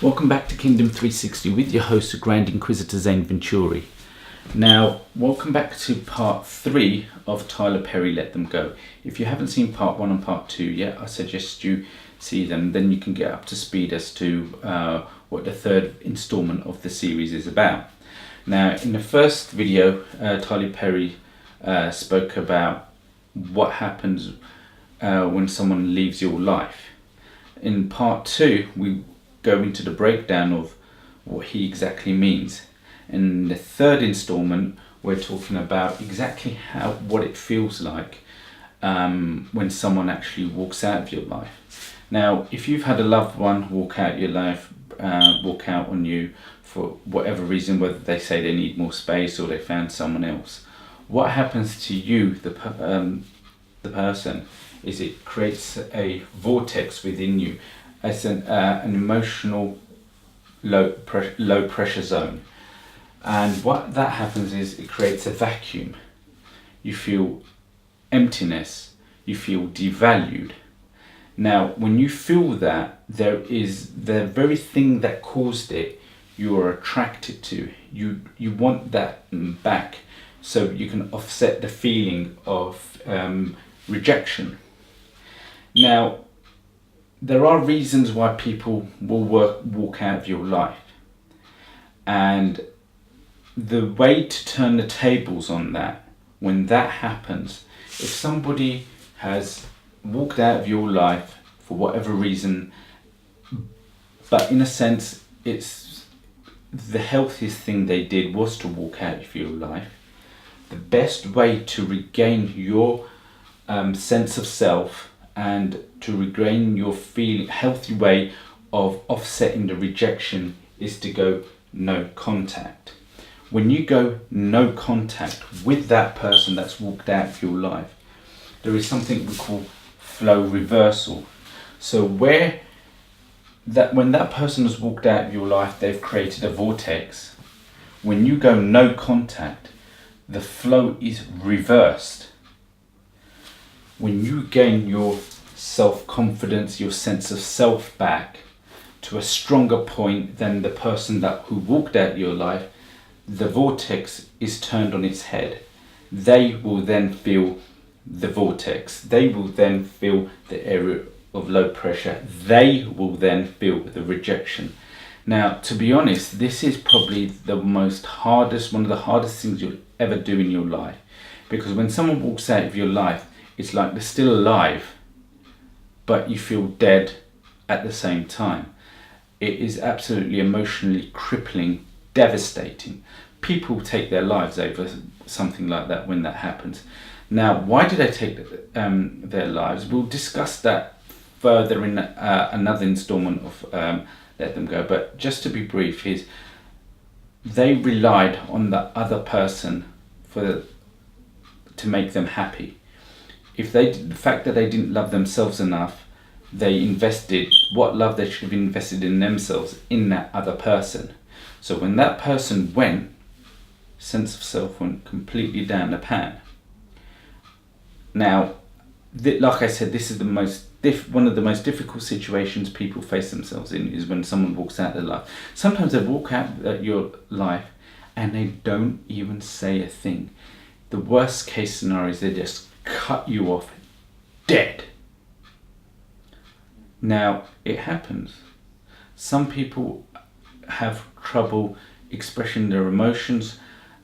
Welcome back to Kingdom 360 with your host, Grand Inquisitor Zane Venturi. Now, welcome back to part 3 of Tyler Perry Let Them Go. If you haven't seen part 1 and part 2 yet, I suggest you see them. Then you can get up to speed as to what the third installment of the series is about. Now, in the first video, Tyler Perry spoke about what happens when someone leaves your life. In part 2, we go into the breakdown of what he exactly means. In the third installment, we're talking about exactly what it feels like when someone actually walks out of your life. Now, if you've had a loved one walk out your life, walk out on you for whatever reason, whether they say they need more space or they found someone else, what happens to you, the person, is it creates a vortex within you. It's an emotional low pressure zone, and what that happens is it creates a vacuum. You feel emptiness, you feel devalued. Now, when you feel that, there is the very thing that caused it you are attracted to. You want that back, so you can offset the feeling of rejection. Now, there are reasons why people will walk out of your life, and the way to turn the tables on that, when that happens, if somebody has walked out of your life for whatever reason, but in a sense it's the healthiest thing they did was to walk out of your life, the best way to regain your sense of self and to regain your healthy way of offsetting the rejection is to go no contact. When you go no contact with that person that's walked out of your life, there is something we call flow reversal. So when that person has walked out of your life, they've created a vortex. When you go no contact, the flow is reversed. When you gain your self-confidence, your sense of self back to a stronger point than the person who walked out your life, the vortex is turned on its head. They will then feel the vortex. They will then feel the area of low pressure. They will then feel the rejection. Now, to be honest, this is probably one of the hardest things you'll ever do in your life, because when someone walks out of your life, it's like they're still alive, but you feel dead at the same time. It is absolutely emotionally crippling, devastating. People take their lives over something like that when that happens. Now, why do they take their lives? We'll discuss that further in another installment of Let Them Go. But just to be brief, they relied on the other person to make them happy. The fact that they didn't love themselves enough, they invested what love they should have invested in themselves in that other person. So when that person went, sense of self went completely down the pan. Now, like I said, this is one of the most difficult situations people face themselves in, is when someone walks out of their life. Sometimes they walk out of your life and they don't even say a thing. The worst case scenario is they just cut you off dead. Now, it happens. Some people have trouble expressing their emotions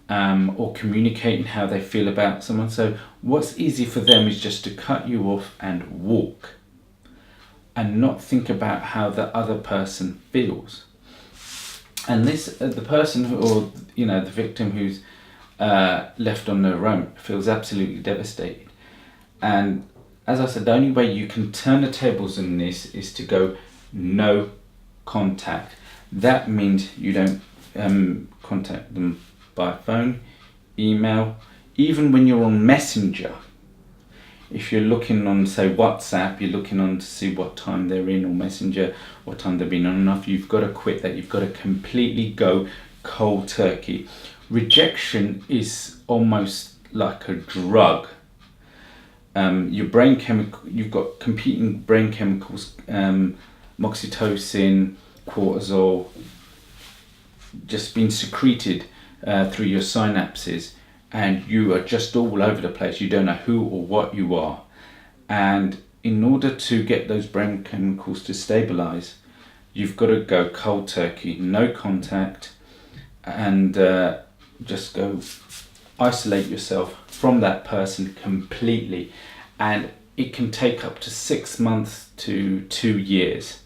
or communicating how they feel about someone. So what's easy for them is just to cut you off and walk and not think about how the other person feels. And the person the victim who's left on their own feels absolutely devastated. And as I said, the only way you can turn the tables in this is to go no contact. That means you don't contact them by phone, email, even when you're on Messenger. If you're looking on, say, WhatsApp, you're looking on to see what time they're in, or Messenger, what time they've been on enough, you've got to quit that. You've got to completely go cold turkey. Rejection is almost like a drug. Your brain you've got competing brain chemicals, oxytocin, cortisol just being secreted through your synapses, and you are just all over the place. You don't know who or what you are. And in order to get those brain chemicals to stabilize, you've got to go cold turkey, no contact, and just go isolate yourself from that person completely. And it can take up to 6 months to 2 years,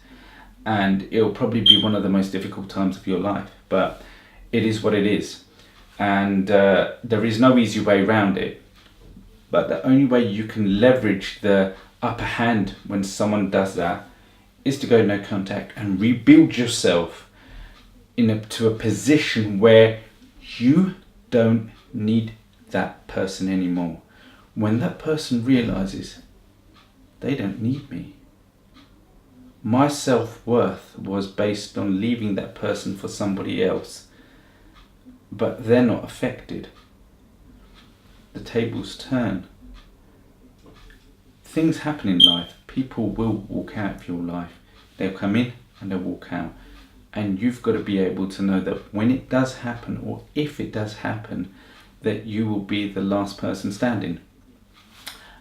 and it'll probably be one of the most difficult times of your life, but it is what it is. And there is no easy way around it, but the only way you can leverage the upper hand when someone does that is to go no contact and rebuild yourself to a position where you don't need that person anymore. When that person realizes they don't need me, my self-worth was based on leaving that person for somebody else, but they're not affected. The tables turn. Things happen in life. People will walk out of your life. They'll come in and they'll walk out. And you've got to be able to know that when it does happen, or if it does happen, that you will be the last person standing.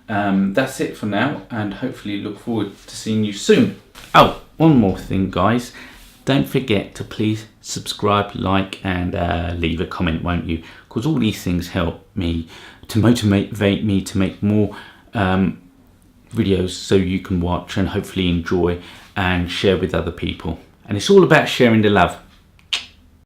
That's it for now, and hopefully look forward to seeing you soon. Oh, one more thing, guys. Don't forget to please subscribe, like, and leave a comment, won't you? Because all these things help me to motivate me to make more videos so you can watch and hopefully enjoy and share with other people. And it's all about sharing the love.